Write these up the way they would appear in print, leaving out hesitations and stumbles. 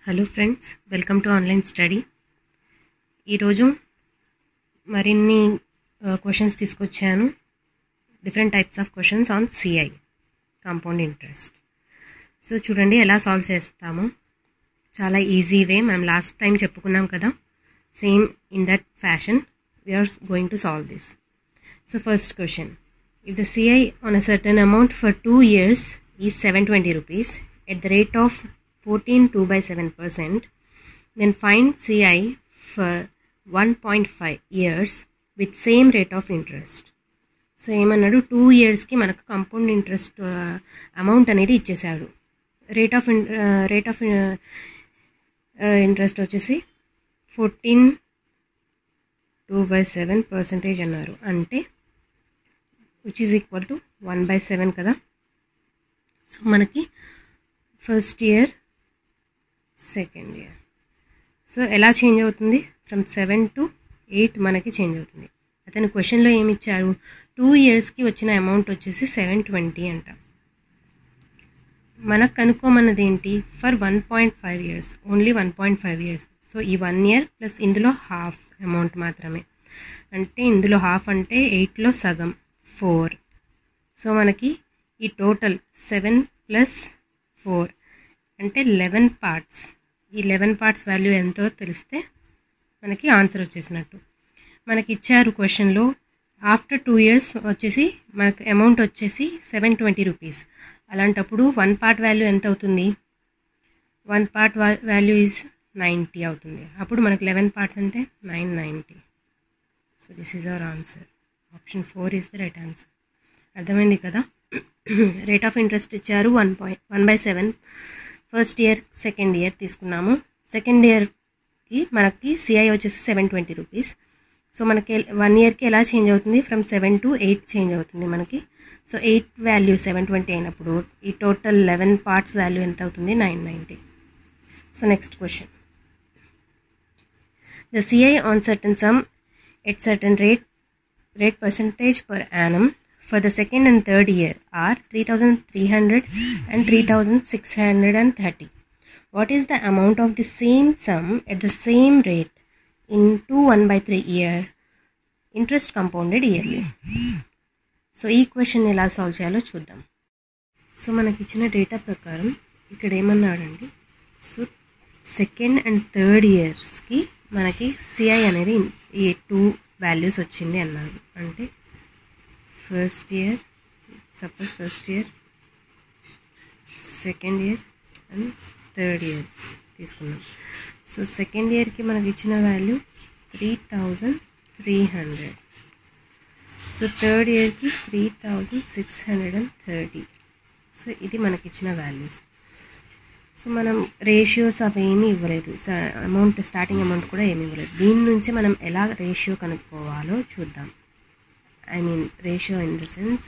Hello friends, welcome to online study. ఈరోజు మరిన్ని questions తీసుకొచ్చాను. Different types of questions on CI, compound interest. So చూడండి ఎలా solve చేస్తాము. చాలా ఈజీ వే, మేము లాస్ట్ టైం చెప్పుకున్నాం కదా, same in that fashion we are going to solve this. So first question, if the CI on a certain amount for 2 years is 720 rupees at the rate of 14.2/7%, then find CI for 1.5 years with same rate of interest. So ఏమన్నాడు, 2 yearsకి మనకు compound interest amount అనేది ఇచ్చేసాడు. Rate of interest వచ్చేసి 14.2/7% అన్నారు. అంటే which is equal to 1/7 కదా. So మనకి first year, second year, so ఎలా చేంజ్ అవుతుంది? ఫ్రమ్ 7 to 8 మనకి చేంజ్ అవుతుంది. అతను క్వశ్చన్లో ఏమి ఇచ్చారు, 2 yearsకి వచ్చిన అమౌంట్ వచ్చేసి 720 అంట. మనకు కనుక్కోమన్నది ఏంటి? For 1.5 years, only 1.5 years. So ఈ 1 year ప్లస్ ఇందులో హాఫ్ అమౌంట్ మాత్రమే. అంటే ఇందులో హాఫ్ అంటే 8లో సగం 4. సో మనకి ఈ టోటల్ 7 + 4 అంటే 11 parts. ఈ 11 parts వాల్యూ ఎంతో తెలిస్తే మనకి ఆన్సర్ వచ్చేసినట్టు. మనకి ఇచ్చారు క్వశ్చన్లో ఆఫ్టర్ 2 years వచ్చేసి మనకు అమౌంట్ వచ్చేసి 720 rupees. అలాంటప్పుడు 1 part వాల్యూ ఎంత అవుతుంది? 1 part వాల్యూ ఈజ్ 90 అవుతుంది. అప్పుడు మనకి 11 parts అంటే 990. So this is our answer. Option 4 is the right answer. అర్థమైంది కదా. రేట్ ఆఫ్ ఇంట్రెస్ట్ ఇచ్చారు 1/7. ఫస్ట్ ఇయర్, సెకండ్ ఇయర్ తీసుకున్నాము. సెకండ్ ఇయర్కి మనకి సిఐ వచ్చేసి 720 rupees. సో మనకి 1 yearకి ఎలా చేంజ్ అవుతుంది? ఫ్రమ్ 7 to 8 చేంజ్ అవుతుంది మనకి. సో 8 వాల్యూ 720 అయినప్పుడు ఈ టోటల్ 11 parts వాల్యూ ఎంత అవుతుంది? 990. So next question, the CI on certain some at certain rate percentage per annum for the second and third year are 3,300 and 3,630. What is the amount of the same sum at the same rate in 1/3 year interest compounded yearly? So ఈ question ఎలా solve చేయాలో చూద్దాం. So మనకి ఇచ్చిన data ప్రకారం ఇక్కడ ఏమన్నాడండి, so second and third ఇయర్స్కి మనకి సిఐ అనేది ఈ 2 వాల్యూస్ వచ్చింది అన్నారు. అంటే first year, suppose first year, second year and third year తీసుకున్నాం. సో సెకండ్ ఇయర్కి మనకి ఇచ్చిన వాల్యూ 3,300. సో థర్డ్ ఇయర్కి 3,630. సో ఇది మనకి ఇచ్చిన వాల్యూస్. సో మనం రేషియోస్ అవి ఏమీ ఇవ్వలేదు, అమౌంట్ స్టార్టింగ్ అమౌంట్ కూడా ఏమి ఇవ్వలేదు. దీని నుంచి మనం ఎలా రేషియో కనుక్కోవాలో చూద్దాం. I mean ratio in the sense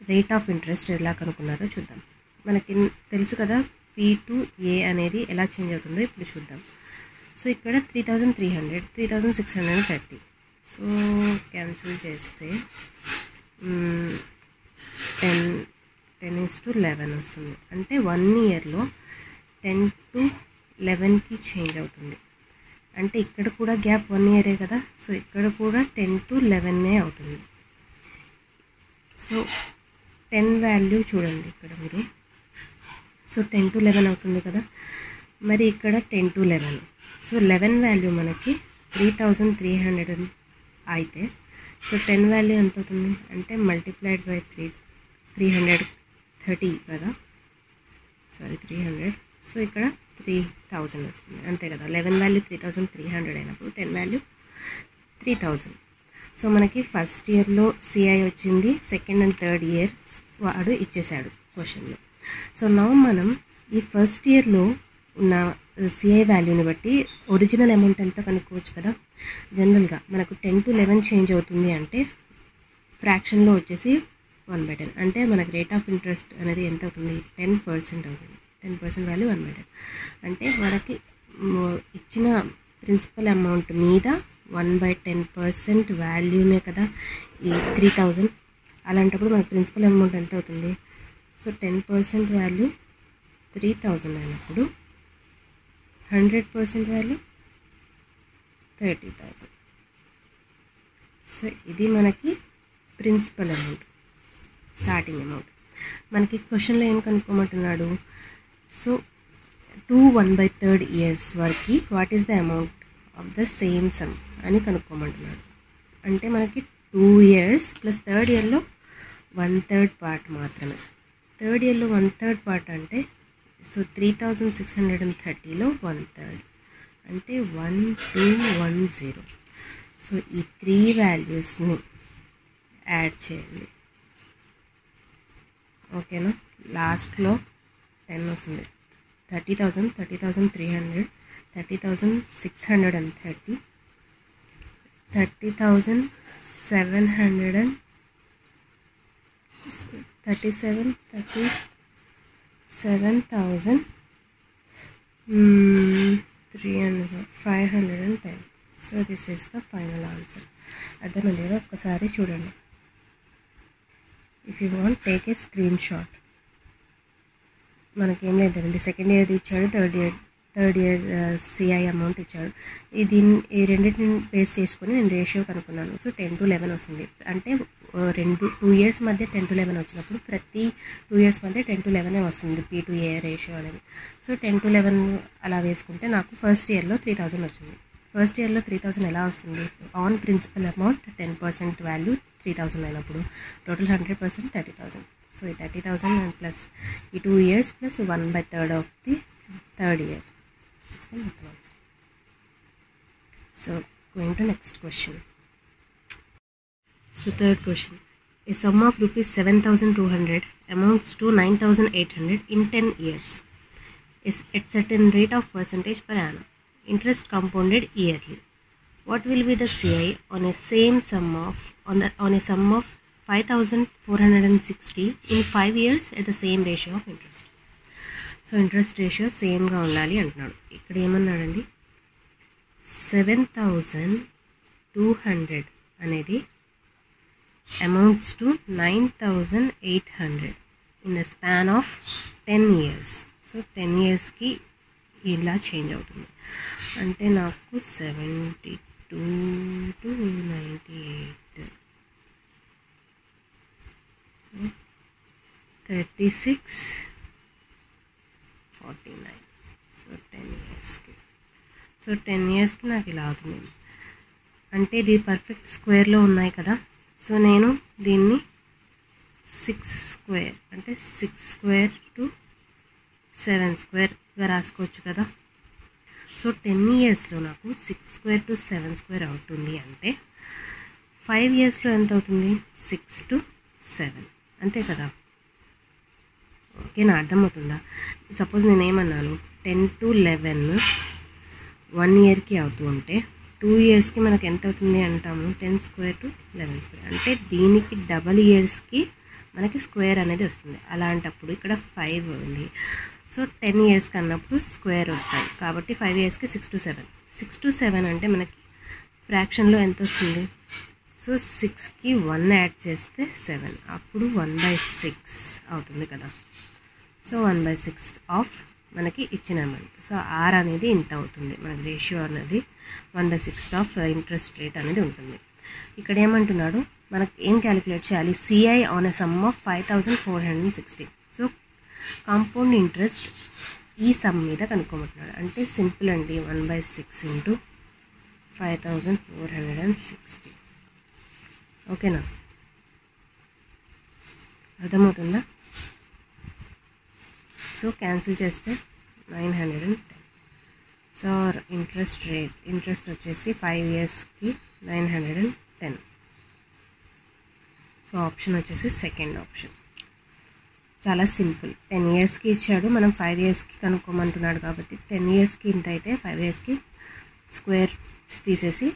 rate of interest ఎలా కనుక్కున్నారో చూద్దాం. మనకి తెలుసు కదా P/A అనేది ఎలా చేంజ్ అవుతుందో ఇప్పుడు చూద్దాం. సో ఇక్కడ 3,300, 3,630. సో క్యాన్సిల్ చేస్తే 10:11 వస్తుంది. అంటే 1 yearలో 10 to 11కి చేంజ్ అవుతుంది. అంటే ఇక్కడ కూడా గ్యాప్ 1 year కదా. సో ఇక్కడ కూడా 10 to 11 అవుతుంది. సో 10 వాల్యూ చూడండి ఇక్కడ మీరు. సో 10 to 11 అవుతుంది కదా. మరి ఇక్కడ 10 to 11. సో 11 వాల్యూ మనకి 3,300 అయితే, సో 10 వాల్యూ ఎంత అవుతుంది అంటే మల్టిప్లైడ్ బై 330 కదా. సారీ 300. సో ఇక్కడ 3,000 వస్తుంది అంతే కదా. 11 వాల్యూ 3,300 అయినప్పుడు 10 వాల్యూ 3,000. సో మనకి ఫస్ట్ ఇయర్లో సిఐ వచ్చింది, సెకండ్ అండ్ థర్డ్ ఇయర్ వాడు ఇచ్చేసాడు క్వశ్చన్లో. సో నౌ మనం ఈ ఫస్ట్ ఇయర్లో ఉన్న సిఐ వాల్యూని బట్టి ఒరిజినల్ అమౌంట్ ఎంత కనుక్కోవచ్చు కదా. జనరల్గా మనకు 10 to 11 చేంజ్ అవుతుంది అంటే ఫ్రాక్షన్లో వచ్చేసి 1/10. అంటే మనకు రేట్ ఆఫ్ ఇంట్రెస్ట్ అనేది ఎంత అవుతుంది? 10% అవుతుంది. 10% వాల్యూ 1/10. అంటే మనకి ఇచ్చిన ప్రిన్సిపల్ అమౌంట్ మీద 1/10% వాల్యూనే కదా ఈ 3,000. అలాంటప్పుడు మనకు ప్రిన్సిపల్ అమౌంట్ ఎంత అవుతుంది? సో 10% వాల్యూ 3,000 అయినప్పుడు 100% వాల్యూ 30,000. సో ఇది మనకి ప్రిన్సిపల్ అమౌంట్, స్టార్టింగ్ అమౌంట్. మనకి క్వశ్చన్లో ఏం కనుక్కోమంటున్నాడు, సో 2 1/3 ఇయర్స్ వరకు what is the amount of the same some అని కనుక్కోమంటున్నాడు. అంటే మనకి 2 years ప్లస్ థర్డ్ ఇయర్లో 1/3 పార్ట్ మాత్రమే. థర్డ్ ఇయర్లో 1/3 పార్ట్ అంటే సో 3,630లో 1/3 అంటే 1210. సో ఈ 3 వాల్యూస్ని యాడ్ చేయండి. ఓకేనా, లాస్ట్లో 10 వస్తుంది. 30,000, 30,300, 30,630, 30,737, 37,300, 510. So this is the final answer. అర్థమైంది కదా, ఒక్కసారి చూడండి. If you want take a screen shot. మనకేం లేదండి, సెకండ్ ఇయర్ది ఇచ్చాడు, థర్డ్ ఇయర్ సిఐ అమౌంట్ ఇచ్చాడు. ఈ రెండింటిని బేస్ చేసుకుని నేను రేషియో కనుక్కున్నాను. సో 10-11 వస్తుంది. అంటే 2 years మధ్య 10-11 వచ్చినప్పుడు ప్రతి 2 years మధ్య 10-11 వస్తుంది P/A రేషియో అనేది. సో 10-11 అలా వేసుకుంటే నాకు ఫస్ట్ ఇయర్లో 3,000 వచ్చింది. ఫస్ట్ ఇయర్లో 3,000 ఎలా వస్తుంది, ఆన్ ప్రిన్సిపల్ అమౌంట్ 10% వాల్యూ 3,000 అయినప్పుడు టోటల్ 100% 30,000. సో ఈ 30,000 ప్లస్ ఈ 2 years plus 1/3 of the third year. So going to next question. So third question, a sum of rupees 7,200 amounts to 9,800 in 10 years is at certain rate of percentage per annum, interest compounded yearly. What will be the CI on a sum of 5,460 in 5 years at the same ratio of interest? So interest ratio సేమ్గా ఉండాలి అంటున్నాడు. ఇక్కడ ఏమన్నాడండి, 7,200 అనేది amounts to 9,800 in the span of 10 years. So 10 yearsకి ఇలా change అవుతుంది. అంటే నాకు 72 to 98, సో 3649. సో 10 yearsకి, సో 10 yearsకి నాకు ఇలా అవుతుంది. అంటే ఇది పర్ఫెక్ట్ స్క్వేర్లో ఉన్నాయి కదా. సో నేను దీన్ని 6 square అంటే 6 square to 7 squareగా రాసుకోవచ్చు కదా. సో 10 yearsలో నాకు 6 square to 7 square అవుతుంది. అంటే 5 yearsలో ఎంత అవుతుంది, 6 to 7, అంతే కదా. ఓకేనా, అర్థమవుతుందా. సపోజ్ నేనేమన్నాను, 10 to 11 1 yearకి అవుతూ ఉంటే 2 yearsకి మనకు ఎంత అవుతుంది అంటాము, 10 square to 11 square. అంటే దీనికి డబల్ ఇయర్స్కి మనకి స్క్వేర్ అనేది వస్తుంది. అలాంటప్పుడు ఇక్కడ 5 ఉంది. సో 10 yearsకి అన్నప్పుడు స్క్వేర్ వస్తాయి. కాబట్టి 5 yearsకి 6 to 7. 6 to 7 అంటే మనకి ఫ్రాక్షన్లో ఎంత వస్తుంది, సో 6కి 1 యాడ్ చేస్తే 7, అప్పుడు 1/6 అవుతుంది కదా. సో 1/6 ఆఫ్ మనకి ఇచ్చిన అమౌంట్. సో ఆర్ అనేది ఇంత అవుతుంది. మనకి రేషియో అనేది 1/6 ఆఫ్ ఇంట్రెస్ట్ రేట్ అనేది ఉంటుంది. ఇక్కడ ఏమంటున్నాడు, మనకి ఏం క్యాలిక్యులేట్ చేయాలి, CI on a some of 5,460. So compound interest ఈ సమ్ మీద కనుక్కోమంటున్నాడు. అంటే సింపుల్ అండి, 1/6 ఇంటూ 5,460. ఓకేనా, అర్థమవుతుందా. సో క్యాన్సిల్ చేస్తే 910. సో ఇంట్రెస్ట్ వచ్చేసి 5 yearsకి 910. సో ఆప్షన్ వచ్చేసి సెకండ్ ఆప్షన్. చాలా సింపుల్. 10 yearsకి ఇచ్చాడు, మనం 5 yearsకి కనుక్కోమంటున్నాడు కాబట్టి 10 yearsకి ఇంత అయితే 5 yearsకి స్క్వేర్ తీసేసి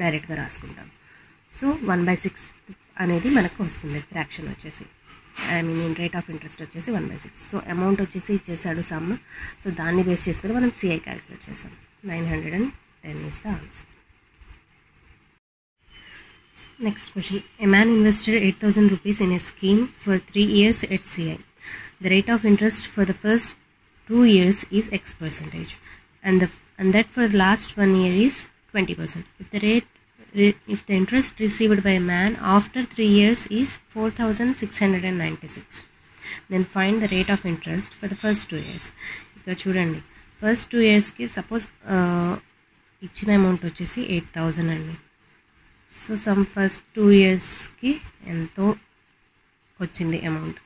డైరెక్ట్గా రాసుకుంటాం. సో 1/6 అనేది మనకు వస్తుంది ఫ్రాక్షన్ వచ్చేసి, రేట్ ఆఫ్ ఇంట్రెస్ట్ వచ్చేసి 1/6. సో అమౌంట్ వచ్చేసి ఇచ్చేసాడు సమ్. సో దాన్ని బేస్ చేసుకొని మనం సిఐ క్యాలిక్యులేట్ చేసాం. 910 is the answer. Next question, A man invested 8,000 rupees in a scheme for 3 years at CI. The rate of interest for the first 2 years is X percentage. and that for the last 1 year is 20%. If the interest received by a man after 3 years is 4,696, then find the rate of interest for the first 2 years. ఇక్కడ చూడండి, first 2 yearsకి suppose ఇచ్చిన amount వచ్చేసి 8,000 అండి. So some first 2 yearsకి ఎంతో వచ్చింది amount,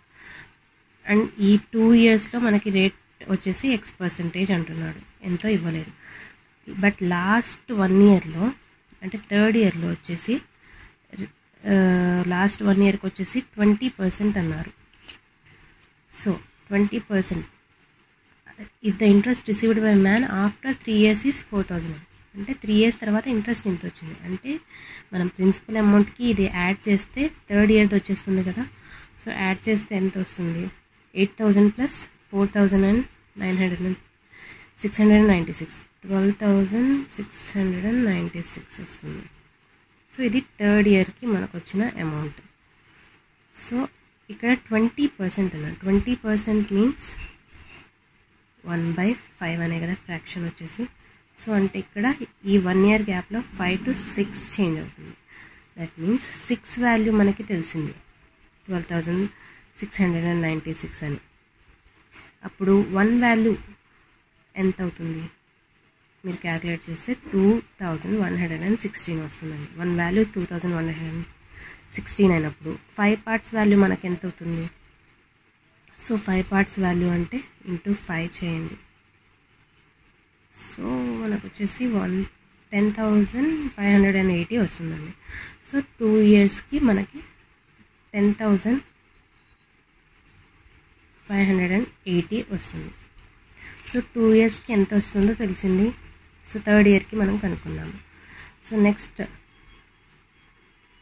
and ఈ 2 yearsలో మనకి rate వచ్చేసి X% అంటున్నాడు, ఎంతో ఇవ్వలేదు. బట్ లాస్ట్ 1 yearలో అంటే థర్డ్ ఇయర్లో వచ్చేసి లాస్ట్ 1 yearకి వచ్చేసి 20% అన్నారు. So 20%, if the interest received by man after 3 years is 4,000, అంటే 3 years తర్వాత ఇంట్రెస్ట్ ఇంత వచ్చింది. అంటే మనం ప్రిన్సిపల్ అమౌంట్కి ఇది యాడ్ చేస్తే థర్డ్ ఇయర్ది వచ్చేస్తుంది కదా. సో యాడ్ చేస్తే ఎంత వస్తుంది, 8,000 ప్లస్ 4,696, 12,696 వస్తుంది. సో ఇది థర్డ్ ఇయర్కి మనకు వచ్చిన అమౌంట్. సో ఇక్కడ 20% అన్నారు. 20% మీన్స్ 1/5 అనే కదా ఫ్రాక్షన్ వచ్చేసి. సో అంటే ఇక్కడ ఈ 1 year గ్యాప్లో 5 to 6 చేంజ్ అవుతుంది. దట్ మీన్స్ 6 వాల్యూ మనకి తెలిసింది 12,696 అని. అప్పుడు 1 వాల్యూ ఎంత అవుతుంది మీరు క్యాలిక్యులేట్ చేస్తే 2,116 వస్తుందండి. 1 వాల్యూ 2,116 అయినప్పుడు 5 parts వాల్యూ మనకు ఎంత అవుతుంది. సో 5 parts వాల్యూ అంటే ఇంటూ 5 చేయండి. సో మనకు వచ్చేసి 10,580 వస్తుందండి. సో 2 yearsకి మనకి 10,580 వస్తుంది. సో 2 yearsకి ఎంత వస్తుందో తెలిసింది. సో థర్డ్ ఇయర్కి మనం కనుక్కున్నాము. సో నెక్స్ట్,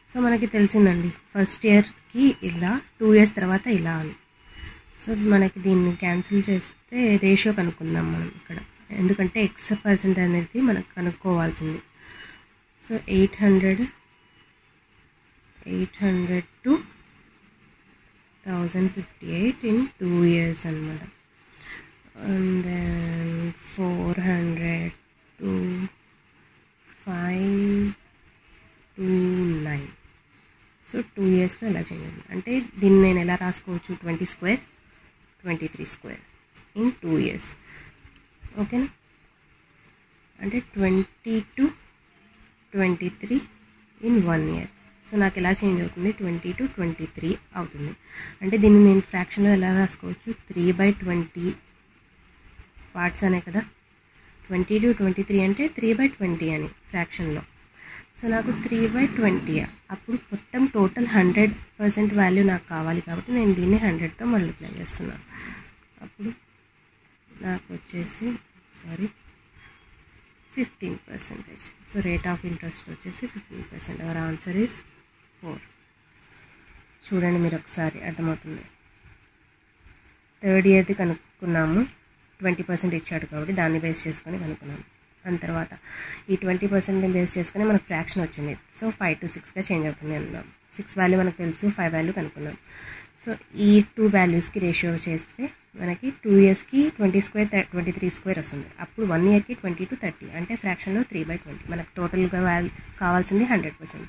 సో మనకి తెలిసిందండి ఫస్ట్ ఇయర్కి ఇలా, 2 years తర్వాత ఇలా అని. సో మనకి దీన్ని క్యాన్సిల్ చేస్తే రేషియో కనుక్కుందాం మనం ఇక్కడ, ఎందుకంటే X% అనేది మనకు కనుక్కోవాల్సింది. సో 800 to 1,058 in 2 years అన్నమాట. And then 400 to 529. సో 2 yearsలో ఎలా చేయాలి అంటే దీన్ని నేను ఎలా రాసుకోవచ్చు, 20 square 23 square in 2 years. ఓకేనా, అంటే 20 to 23 in 1 year. సో నాకు ఎలా చేంజ్ అవుతుంది, 20 to 23 అవుతుంది. అంటే దీన్ని నేను ఫ్రాక్షన్లో ఎలా రాసుకోవచ్చు, 3/20 పార్ట్స్ అనే కదా. 20 to 23 అంటే 3/20 అని ఫ్రాక్షన్లో. సో నాకు 3/20, అప్పుడు మొత్తం టోటల్ 100% వాల్యూ నాకు కావాలి కాబట్టి నేను దీన్ని 100తో మల్టిప్లై చేస్తున్నాను. అప్పుడు నాకు వచ్చేసి 15%. సో రేట్ ఆఫ్ ఇంట్రెస్ట్ వచ్చేసి 15%. Our answer is 4. చూడండి మీరు ఒకసారి, అర్థమవుతుంది. థర్డ్ ఇయర్ది కనుక్కున్నాము, 20% ఇచ్చాడు కాబట్టి దాన్ని బేస్ చేసుకొని కనుక్కున్నాము. దాని తర్వాత ఈ 20%ని బేస్ చేసుకొని మనకు ఫ్రాక్షన్ వచ్చింది. సో 5 to 6గా చేంజ్ అవుతుంది అన్నాం. 6 వాల్యూ మనకు తెలుసు, 5 వాల్యూ కనుక్కున్నాం. సో ఈ 2 వాల్యూస్కి రేషియో చేస్తే మనకి 2 yearsకి 20 square 23 square వస్తుంది. అప్పుడు 1 yearకి 20 to 30 అంటే ఫ్రాక్షన్లో 3/20. మనకు టోటల్గా కావాల్సింది 100%.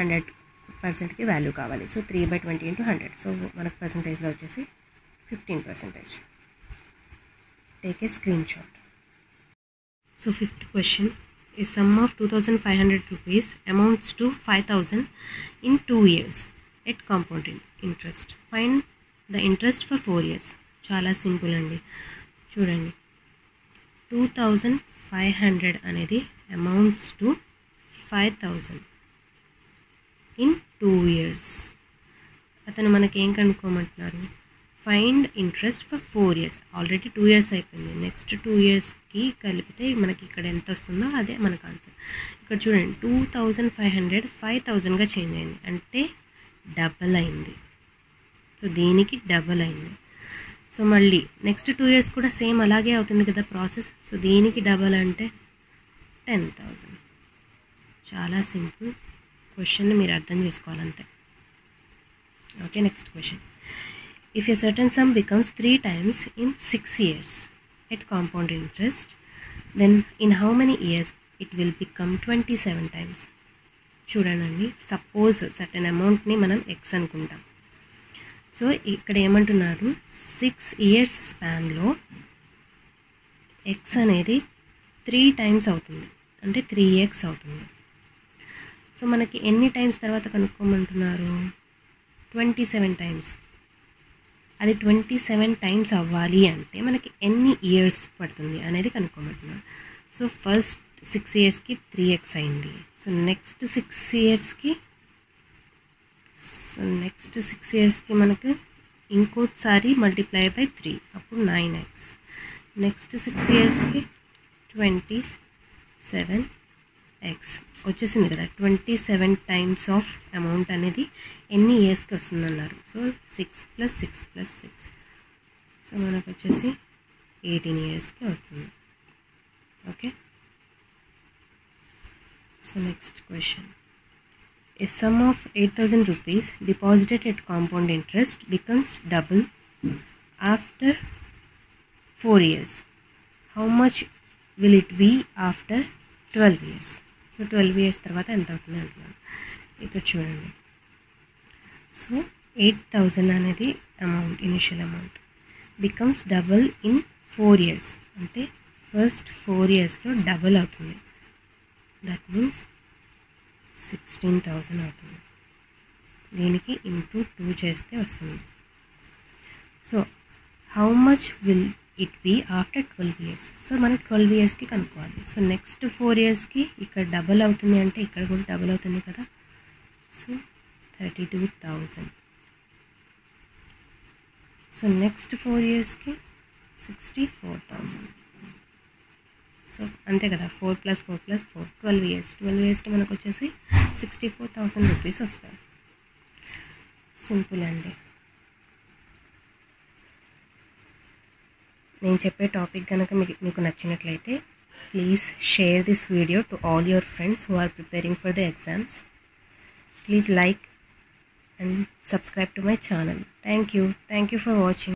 100%కి వాల్యూ కావాలి. So 3/20 into 100. సో మనకు పర్సంటేజ్లో వచ్చేసి 15%. Take a screenshot. So 5th question, a sum of 2,500 rupees amounts to 5,000 in 2 years at compound interest. Find the interest for 4 years. చాలా సింపుల్ అండి. చూడండి, 2,500 అనేది అమౌంట్స్ టు 5,000 ఇన్ 2 years. అతను మనకేం కనుక్కోమంటున్నారు, find interest for 4 years. Already 2 years అయిపోయింది. Next 2 yearsకి కలిపితే మనకి ఇక్కడ ఎంత వస్తుందో అదే మనకు ఆన్సర్. ఇక్కడ చూడండి, 2,500 5,000గా చేంజ్ అయింది, అంటే డబల్ అయింది. సో దీనికి డబల్ అయింది. సో మళ్ళీ నెక్స్ట్ 2 years కూడా సేమ్ అలాగే అవుతుంది కదా ప్రాసెస్. సో దీనికి డబల్ అంటే 10,000. చాలా సింపుల్ క్వశ్చన్ని మీరు అర్థం చేసుకోవాలంతే. Okay, next question. If a certain sum becomes 3 times in 6 years at compound interest, then in how many years it will become 27 times. చూడండి, సపోజ్ సర్టెన్ అమౌంట్ని మనం ఎక్స్ అనుకుంటాం. సో ఇక్కడ ఏమంటున్నారు, 6 years స్పాన్లో ఎక్స్ అనేది 3 times అవుతుంది, అంటే 3x అవుతుంది. సో మనకి ఎన్ని టైమ్స్ తర్వాత కనుక్కోమంటున్నారు, 27 times. అది 27 times అవ్వాలి అంటే మనకి ఎన్ని ఇయర్స్ పడుతుంది అనేది కనుక్కోమంటున్నారు. సో ఫస్ట్ 6 yearsకి 3x అయింది. సో నెక్స్ట్ 6 yearsకి మనకు ఇంకోసారి మల్టిప్లై బై 3, అప్పుడు 9x. నెక్స్ట్ 6 yearsకి 27x వచ్చేసింది కదా. 27 times ఆఫ్ అమౌంట్ అనేది ఎన్ని ఇయర్స్కి వస్తుందన్నారు. సో 6 + 6 + 6, సో మనకు వచ్చేసి 18 yearsకి అవుతుంది. Okay. So next question, a sum of 8,000 rupees deposited at compound interest becomes double after 4 years. How much will it be after 12 years? So 12 years తర్వాత ఎంత అవుతుంది అంటున్నాను. ఇక్కడ చూడండి, సో 8,000 అనేది amount, initial amount, becomes double in 4 years, అంటే first 4 yearsలో double అవుతుంది. దట్ మీన్స్ 16,000 అవుతుంది. దీనికి ఇంటూ 2 చేస్తే వస్తుంది. So how much will it be after 12 years? సో మనం 12 yearsకి కనుక్కోవాలి. సో నెక్స్ట్ 4 yearsకి ఇక్కడ డబుల్ అవుతుంది అంటే ఇక్కడ కూడా డబుల్ అవుతుంది కదా. సో 32,000. So next 4 yearsకి 64,000. సో అంతే కదా, 4 + 4 + 4 12 years. 12 yearsకి మనకు వచ్చేసి 64,000 రూపీస్ వస్తాయి. సింపుల్ అండి. నేను చెప్పే టాపిక్ కనుక మీకు నచ్చినట్లయితే please share this video to all your friends who are preparing for the exams. Please like and subscribe to my channel. Thank you for watching.